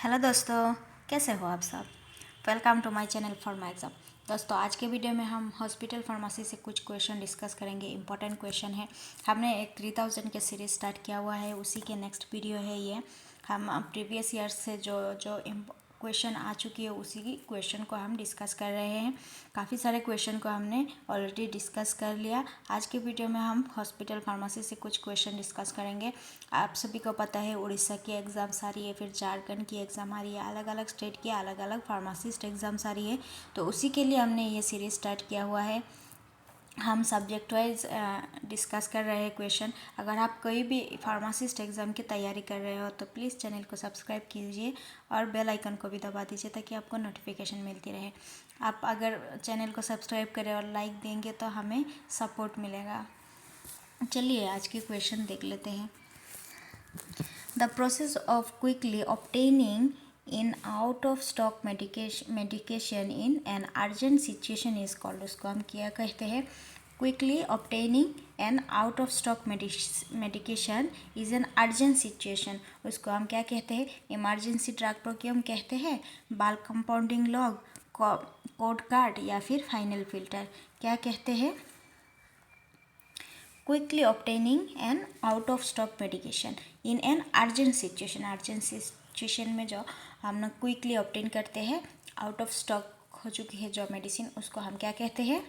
Hello दोस्तों, कैसे हो आप सब। Welcome to my channel for my exam. दोस्तों, आज के वीडियो में हम हॉस्पिटल फार्मेसी से कुछ क्वेश्चन डिस्कस करेंगे। इंपॉर्टेंट क्वेश्चन है। हमने एक 3000 के सीरीज स्टार्ट किया हुआ है, उसी के नेक्स्ट वीडियो है ये। हम प्रीवियस ईयर से जो क्वेश्चन आ चुकी है उसी की क्वेश्चन को हम डिस्कस कर रहे हैं। काफ़ी सारे क्वेश्चन को हमने ऑलरेडी डिस्कस कर लिया। आज के वीडियो में हम हॉस्पिटल फार्मेसी से कुछ क्वेश्चन डिस्कस करेंगे। आप सभी को पता है उड़ीसा की एग्ज़ाम्स आ रही है, फिर झारखंड की एग्ज़ाम आ रही है, अलग अलग स्टेट की अलग अलग फार्मासिस्ट एग्ज़ाम्स आ रही है। तो उसी के लिए हमने ये सीरीज़ स्टार्ट किया हुआ है। हम सब्जेक्ट वाइज डिस्कस कर रहे हैं क्वेश्चन। अगर आप कोई भी फार्मासिस्ट एग्ज़ाम की तैयारी कर रहे हो तो प्लीज़ चैनल को सब्सक्राइब कीजिए और बेल आइकन को भी दबा दीजिए ताकि आपको नोटिफिकेशन मिलती रहे। आप अगर चैनल को सब्सक्राइब करें और लाइक देंगे तो हमें सपोर्ट मिलेगा। चलिए आज के क्वेश्चन देख लेते हैं। The process of quickly obtaining in out of stock medication in an urgent situation is called, उसको हम क्या कहते हैं। Quickly obtaining an out of stock medication is an urgent situation, उसको हम क्या कहते हैं। इमरजेंसी ड्रग प्रोक्योम कहते हैं, bulk compounding log, code card या फिर फाइनल फिल्टर क्या कहते हैं। Quickly obtaining an out of stock medication in an urgent situation में जो हम लोग क्विकली ऑब्टेन करते हैं, आउट ऑफ स्टॉक हो चुकी है जो मेडिसिन, उसको हम क्या कहते हैं।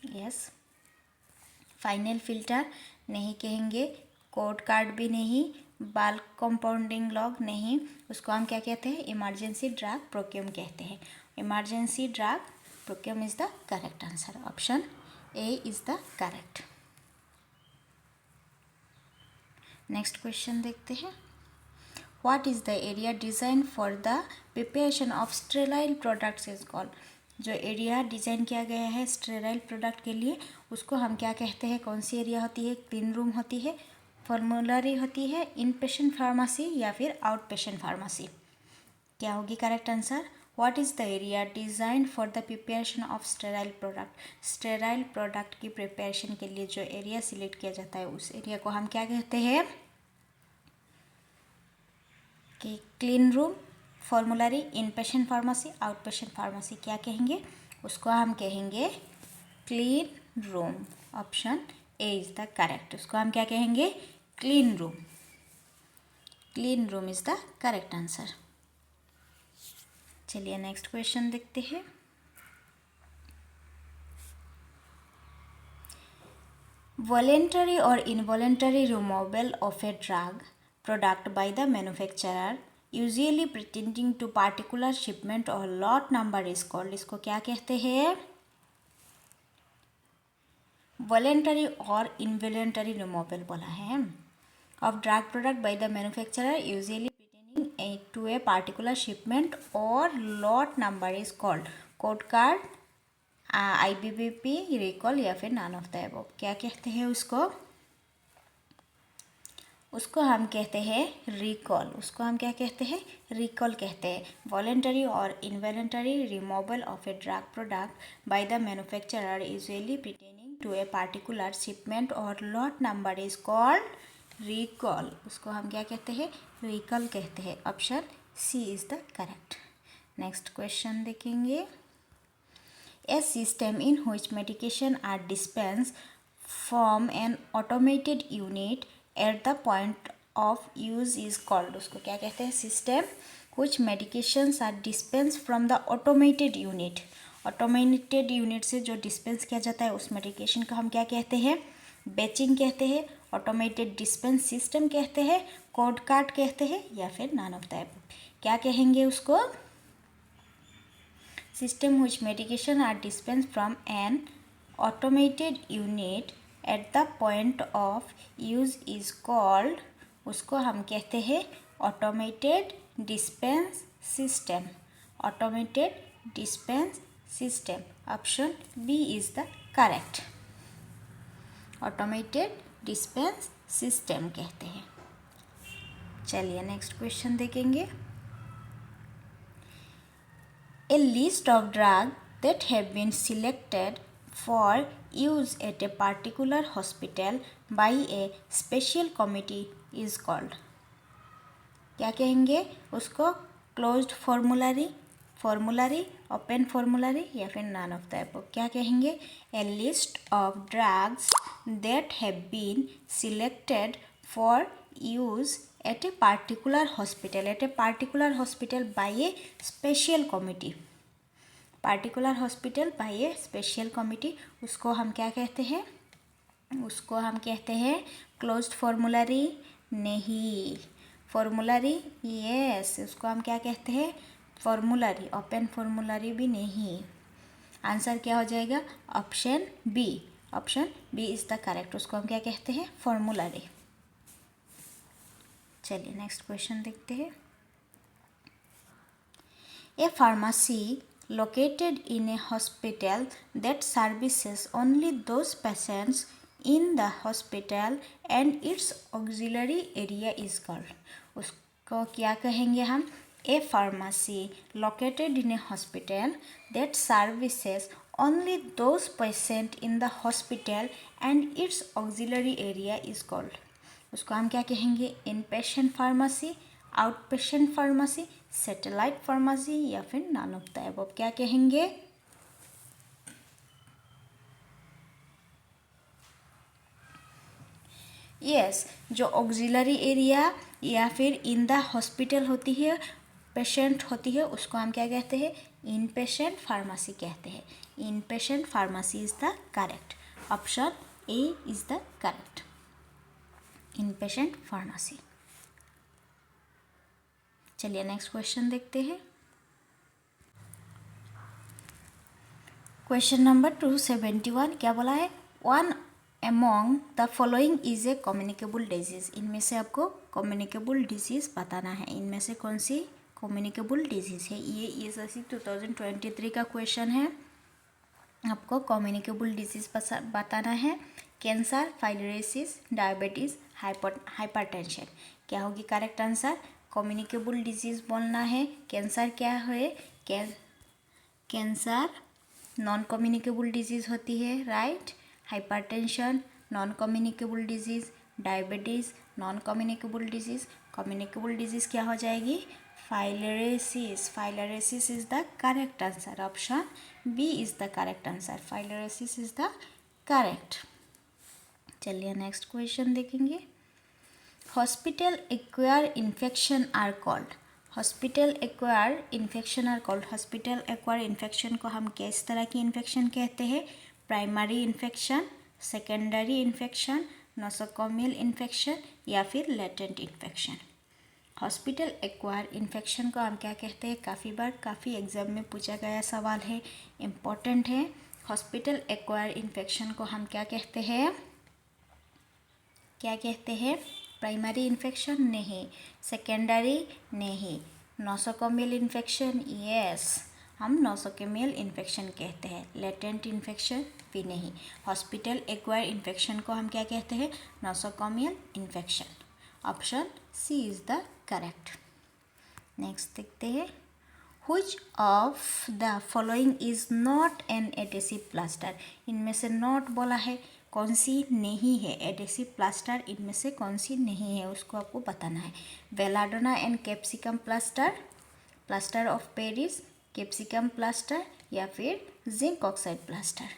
यस, फाइनल फिल्टर नहीं कहेंगे, कोड कार्ड भी नहीं, बल्क कंपाउंडिंग लॉग नहीं, उसको हम क्या कहते हैं। इमरजेंसी ड्रग प्रोक्योम कहते हैं। इमरजेंसी ड्रग प्रोक्योम is the correct answer. Option A is the correct. Next question देखते हैं। What is the area design for the preparation of sterile products is called, जो एरिया डिज़ाइन किया गया है स्टेराइल प्रोडक्ट के लिए उसको हम क्या कहते हैं। कौन सी एरिया होती है। क्लीन रूम होती है, फॉर्मुलरी होती है, इन पेशेंट फार्मेसी या फिर आउट पेशेंट फार्मेसी, क्या होगी correct answer. What is the area design for the preparation of sterile product, sterile product की प्रिपरेशन के लिए जो एरिया सिलेक्ट किया जाता है उस एरिया को हम क्या कहते हैं कि clean room, formulary, inpatient pharmacy, outpatient pharmacy क्या कहेंगे, उसको हम कहेंगे clean room. Option A is the correct, उसको हम क्या कहेंगे। Clean room. Clean room is the correct answer. चलिए नेक्स्ट क्वेश्चन देखते हैं। Voluntary or involuntary removal of a drug product by the manufacturer usually pertaining to particular shipment or lot number is called, इसको क्या कहते हैं। Voluntary or involuntary removal बोला है of drug product by the manufacturer usually to a particular shipment or lot number is called code card, IBBP, recall या फिर none of the above, क्या कहते हैं उसको। उसको हम कहते हैं रिकॉल, उसको हम क्या कहते हैं। रिकॉल कहते हैं। Voluntary or involuntary removal of a drug product by the manufacturer usually pertaining to a particular shipment or lot number is called recall, उसको हम क्या कहते हैं। रिकॉल कहते हैं। Option C is the correct. Next question देखेंगे। A system in which medication are dispense from an automated unit at the point of use is called, उसको क्या कहते हैं। System which medications are dispense from the automated unit, automated unit से जो dispense किया जाता है उस मेडिकेशन को हम क्या कहते हैं। बैचिंग कहते हैं, ऑटोमेटेड डिस्पेंस सिस्टम कहते हैं, कोड कार्ड कहते हैं या फिर नॉन ऑफ द अबव, क्या कहेंगे उसको। System which medication are dispense from an automated unit at the point of use is called, उसको हम कहते हैं automated dispense system. Automated dispense system. Option B is the correct. Automated dispense system कहते हैं। चलिए नेक्स्ट क्वेश्चन देखेंगे। A list of drug that have been selected for use at a particular hospital by a special committee is called, क्या कहेंगे उसको? Closed formulary, formulary, open formulary या फिर none of the above. क्या कहेंगे? A list of drugs that have been selected for use at a particular hospital, at a particular hospital by a special committee, particular hospital by a special committee, उसको हम क्या कहते हैं? उसको हम कहते हैं क्लोज्ड फॉर्मूलरी। नहीं, फॉर्मूलरी, यस, उसको हम क्या कहते हैं? फॉर्मूलरी। ओपन फॉर्मूलरी भी नहीं। आंसर क्या हो जाएगा? Option B, option B is the correct. उसको हम क्या कहते हैं? फॉर्मूलरी। चलिए नेक्स्ट क्वेश्चन देखते हैं। ए pharmacy located in a hospital that services only those patients in the hospital and its auxiliary area is called, उसको क्या कहेंगे हम? A pharmacy located in a hospital that services only those patients in the hospital and its auxiliary area is called, उसको हम क्या कहेंगे? Inpatient pharmacy, outpatient pharmacy, satellite pharmacy या फिर नॉन ऑफ द अबव। क्या कहेंगे? Yes, जो auxiliary area या फिर इन द हॉस्पिटल होती है, पेशेंट होती है, उसको हम क्या कहते हैं? इन पेशेंट फार्मेसी कहते हैं। Inpatient pharmacy is the correct. Option A is the correct, inpatient pharmacy. चलिए नेक्स्ट क्वेश्चन देखते हैं। क्वेश्चन नंबर 271 क्या बोला है? One among the following is a communicable disease, इनमें से आपको कम्युनिकेबल डिजीज बताना है। इनमें से कौन सी कम्युनिकेबल डिजीज है? ये ESSC 2023 का क्वेश्चन है। आपको कम्युनिकेबल डिजीज बताना है। Cancer, filariasis, diabetes, hypertension. क्या होगी करेक्ट आंसर? कम्युनिकेबल डिजीज बोलना है। कैंसर क्या है? कैंसर नॉन कम्युनिकेबल डिजीज होती है, right. Hypertension non communicable disease, diabetes non communicable disease. Communicable disease क्या हो जाएगी? Filariasis. Filariasis is the correct answer. Option B is the correct answer. Filariasis is the correct. चलिए next question देखेंगे। Hospital acquire infection are called, hospital acquire infection are called. Hospital acquire infection को हम किस तरह की infection कहते हैं? Primary infection, secondary infection, nosocomial infection या फिर latent infection. Hospital acquire infection को हम क्या कहते हैं? काफ़ी बार काफ़ी एग्जाम में पूछा गया सवाल है, इम्पोर्टेंट है। हॉस्पिटल एक्वायर इन्फेक्शन को हम क्या कहते हैं? क्या कहते हैं? प्राइमरी इन्फेक्शन नहीं, सेकेंडरी नहीं, नोसोकोमियल इन्फेक्शन यस, हम नोसोकोमियल इन्फेक्शन कहते हैं। लेटेंट इन्फेक्शन भी नहीं। हॉस्पिटल एक्वायर इन्फेक्शन को हम क्या कहते हैं? Nosocomial infection. Option C is the correct. Next देखते हैं। Which of the following is not an adhesive plaster? इनमें से नॉट बोला है, कौन सी नहीं है? एडेसिव प्लास्टर इनमें से कौन सी नहीं है उसको आपको बताना है। Belladonna and capsicum plaster, plaster of Paris, capsicum plaster या फिर जिंक ऑक्साइड प्लास्टर।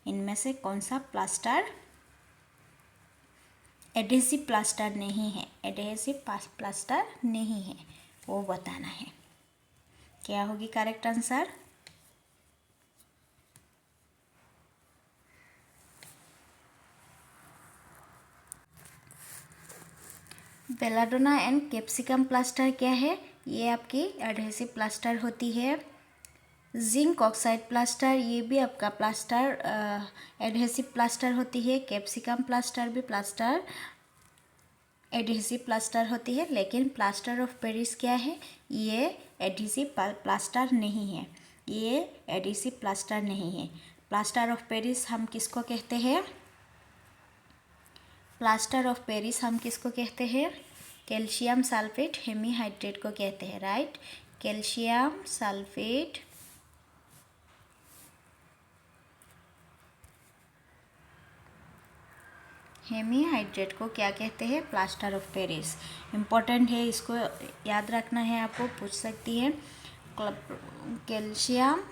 इनमें से कौन सा प्लास्टर एडेसिव प्लास्टर नहीं है? एडेसिव प्लास्टर नहीं है, वो बताना है। क्या होगी correct answer? Belladonna and capsicum plaster क्या है? ये आपकी एडहेसिव प्लास्टर होती है। जिंक ऑक्साइड प्लास्टर ये भी आपका प्लास्टर एडहेसिव प्लास्टर होती है। कैप्सिकम प्लास्टर भी प्लास्टर एडहेसिव प्लास्टर होती है। लेकिन प्लास्टर ऑफ पेरिस क्या है? ये एडहेसिव प्लास्टर नहीं है, ये एडहेसिव प्लास्टर नहीं है। प्लास्टर ऑफ पेरिस हम किसको कहते हैं? प्लास्टर ऑफ पेरिस हम किसको कहते हैं? कैल्शियम सल्फेट हेमीहाइड्रेट को कहते हैं, राइट। कैल्शियम सल्फेट हेमीहाइड्रेट को क्या कहते हैं? Plaster of Paris. इम्पोर्टेंट है, इसको याद रखना है, आपको पूछ सकती है। कैल्शियम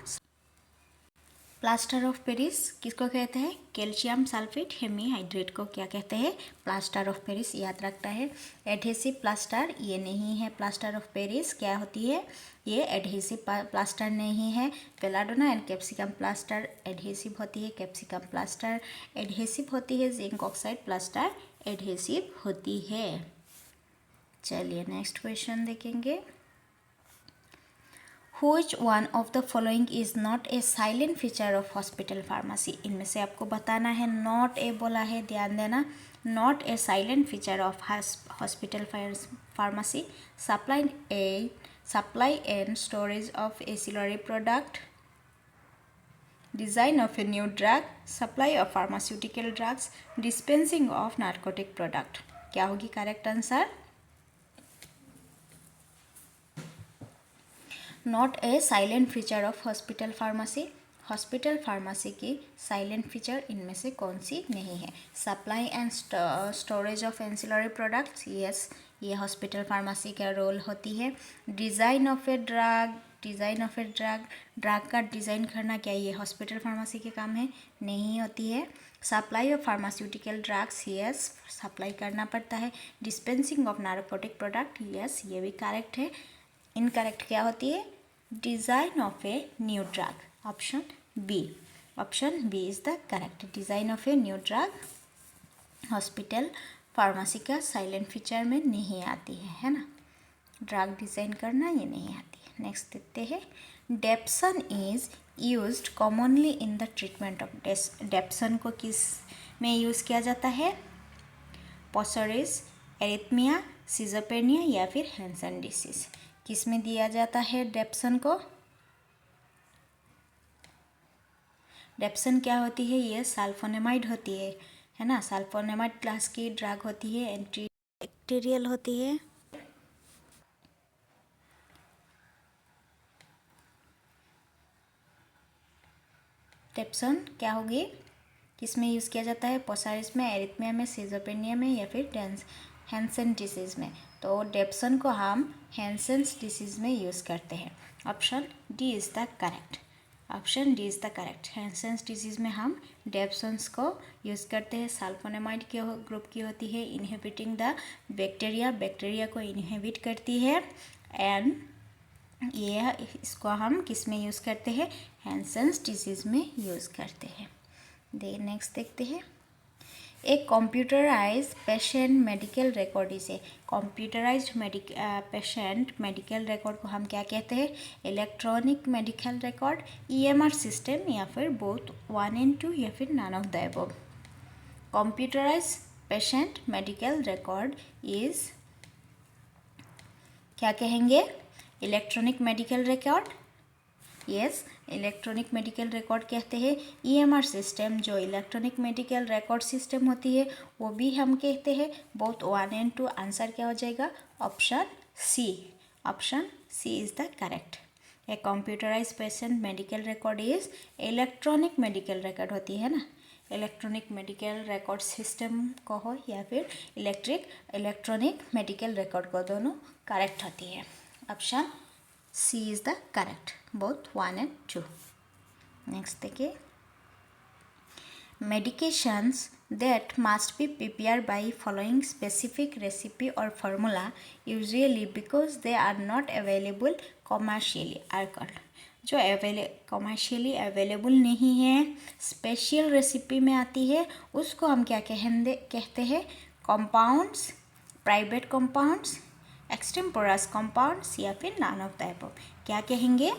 प्लास्टर ऑफ पेरिस किसको कहते हैं? कैल्शियम सल्फेट हेमीहाइड्रेट को क्या कहते हैं? प्लास्टर ऑफ पेरिस, याद रखता है। एडहेसिव प्लास्टर ये नहीं है प्लास्टर ऑफ पेरिस। क्या होती है ये? एडहेसिव प्लास्टर नहीं है। Belladonna and capsicum plaster adhesive होती है। कैप्सिकम प्लास्टर एडहेसिव होती है। जिंक ऑक्साइड प्लास्टर एडहेसिव होती है। चलिए नेक्स्ट क्वेश्चन देखेंगे। Which one of the following is not a silent feature of hospital pharmacy? इनमें से आपको बताना है। नॉट ए बोला है, ध्यान देना। Not a silent feature of hospital pharmacy. Supply and storage of ancillary product, design of a new drug, supply of pharmaceutical drugs, dispensing of narcotic product. क्या होगी correct answer? Not a silent feature of hospital pharmacy. Hospital pharmacy की silent feature इनमें से कौन सी नहीं है? Supply and storage of ancillary products, yes, ये हॉस्पिटल फार्मेसी का रोल होती है। Design of a drug, drug का डिज़ाइन करना, क्या ये हॉस्पिटल फार्मेसी के काम है? नहीं होती है। Supply of pharmaceutical drugs, yes, supply करना पड़ता है। Dispensing of narcotic product, yes, ये भी करेक्ट है। इनकरेक्ट क्या होती है? Design of a new drug, option B is the correct. Design of a new drug hospital pharmacy का साइलेंट फीचर में नहीं आती है ना। ड्रग डिज़ाइन करना ये नहीं आती है। नेक्स्ट देखते हैं। Dapsone is used commonly in the treatment of dapsone को किस में यूज़ किया जाता है? पोसोरिस, एरिथमिया, सिजोपेनिया या फिर हैंसन डिसीज, किस में दिया जाता है डेप्सन को? डेप्सन क्या होती है? ये सल्फोनेमाइड होती है ना। सल्फोनेमाइड क्लास की ड्रग होती है, एंटी बैक्टीरियल होती है। डेप्सन क्या होगी? किस में यूज़ किया जाता है? पोसारिस में, एरिथमिया में, सिजोपेनिया में या फिर हैंसन डिसीज़ में। तो डेप्सन को हम हैंसन्स डिसीज़ में यूज़ करते हैं। Option D is the correct. Option D is the correct. Hansen's disease में हम डेप्सन्स को यूज़ करते हैं। सल्फोनेमाइड के ग्रुप की होती है, इनहिबिटिंग द बैक्टीरिया को इनहिबिट करती है। एंड ये इसको हम किस में यूज़ करते हैं? हैंसन्स डिसीज़ में यूज़ करते हैं। नेक्स्ट देखते हैं। एक कंप्यूटराइज पेशेंट मेडिकल रिकॉर्ड इसे कंप्यूटराइज पेशेंट मेडिकल रिकॉर्ड को हम क्या कहते हैं? Electronic medical record, EMR system या फिर बोथ 1 and 2 या फिर none of the above. Computerise patient medical record is क्या कहेंगे? Electronic medical record, yes, electronic medical record कहते हैं। ईएमआर सिस्टम जो इलेक्ट्रॉनिक मेडिकल रिकॉर्ड सिस्टम होती है वो भी हम कहते हैं। बोथ 1 and 2, आंसर क्या हो जाएगा? Option C is the correct. A computerise patient medical record is electronic medical record होती है ना। इलेक्ट्रॉनिक मेडिकल रिकॉर्ड सिस्टम को हो या फिर इलेक्ट्रॉनिक मेडिकल रिकॉर्ड को, दोनों करेक्ट होती है। Option C is the correct, both 1 and 2. Next देखिए। Medications that must be prepared by following specific recipe or formula usually because they are not available commercially are called। जो commercially available नहीं है, special recipe में आती है, उसको हम क्या कहते हैं? कंपाउंड्स, प्राइवेट कंपाउंड्स, एक्सटेम्पोरस कंपाउंड्स या फिर नन ऑफ द अबव। क्या कहेंगे?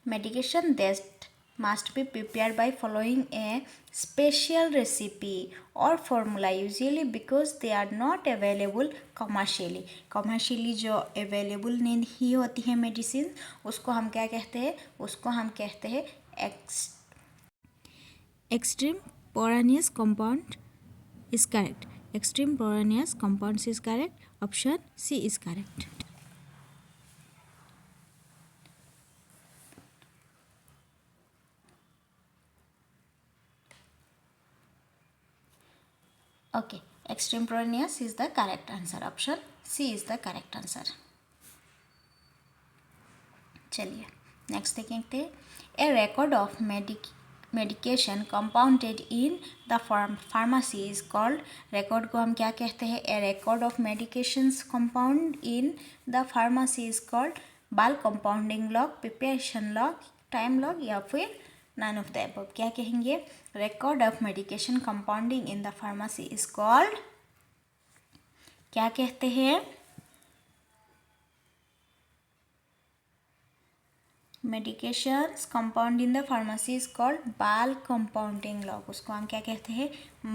Medication that must be prepared by following a special recipe or formula usually because they are not available commercially। commercially जो available नहीं होती है मेडिसिन, उसको हम क्या कहते हैं? उसको हम कहते हैं extemporaneous compound is correct। extemporaneous compounds is correct। option C is correct। Okay, extemporaneous is the correct answer, option C is the correct answer. चलिए नेक्स्ट देखते हैं, a record of medication compounded in the pharmacy is called, record को हम क्या कहते हैं, a record of medications compound in the pharmacy is called bulk compounding log, preparation log, time log, या फिर नन ऑफ द अबव। क्या कहेंगे, record of medication compounding in the pharmacy is called, क्या कहते हैं, medications compound in the pharmacy is called bulk compounding log, उसको हम क्या कहते हैं,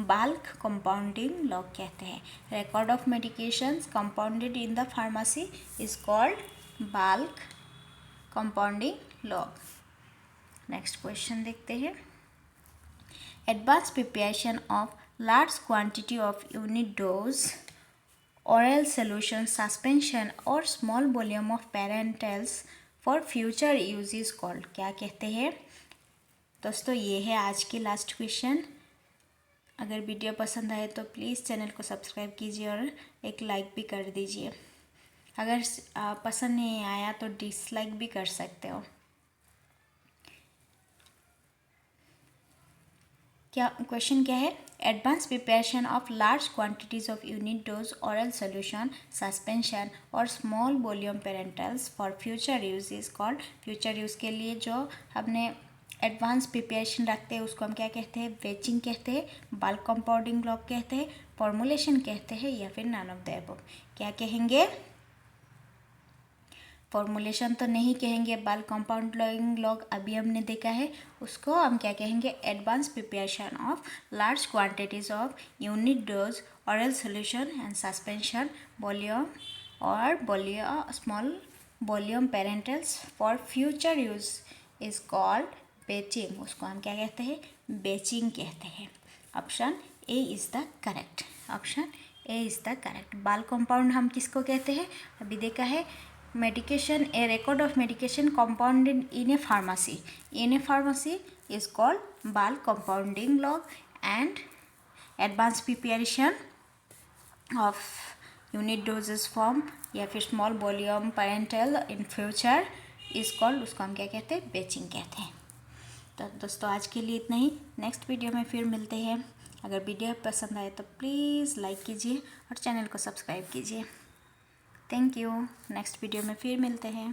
बल्क कंपाउंडिंग लॉग कहते हैं। Record of medications compounded in the pharmacy is called bulk compounding log. Next question देखते हैं, advance preparation of large quantity of unit dose oral solution suspension और small volume of parentals for future use is called, क्या कहते हैं दोस्तों। ये है आज की लास्ट क्वेश्चन। अगर वीडियो पसंद आए तो प्लीज़ चैनल को सब्सक्राइब कीजिए और एक लाइक भी कर दीजिए। अगर पसंद नहीं आया तो डिसलाइक भी कर सकते हो। क्या क्वेश्चन क्या है, advance preparation of large quantities of unit dose oral solution suspension और small volume parenterals for future use is called, future use के लिए जो हमने एडवांस प्रिपरेशन रखते हैं उसको हम क्या कहते हैं, बेचिंग कहते हैं, बल्क कंपाउंडिंग लॉग कहते हैं, फॉर्मुलेशन कहते हैं, या फिर नन ऑफ द अबव। क्या कहेंगे, फॉर्मुलेशन तो नहीं कहेंगे, बल्क कंपाउंडिंग लॉग अभी हमने देखा है, उसको हम क्या कहेंगे, advance preparation of large quantities of unit dose oral solution and suspension volume और small volume parenterals for future use is called batching, उसको हम क्या कहते हैं, बेचिंग कहते हैं। Option A is the correct, option A is the correct. Bulk compound हम किसको कहते हैं, अभी देखा है, medication, a record of medication compounded in a pharmacy is called bulk compounding log, and advanced preparation of unit doses form या फिर small volume parental in future is called, उसको हम क्या कहते हैं, बेचिंग कहते हैं। तो दोस्तों आज के लिए इतना ही, नेक्स्ट वीडियो में फिर मिलते हैं। अगर वीडियो पसंद आए तो प्लीज़ लाइक कीजिए और चैनल को सब्सक्राइब कीजिए। थैंक यू, नेक्स्ट वीडियो में फिर मिलते हैं।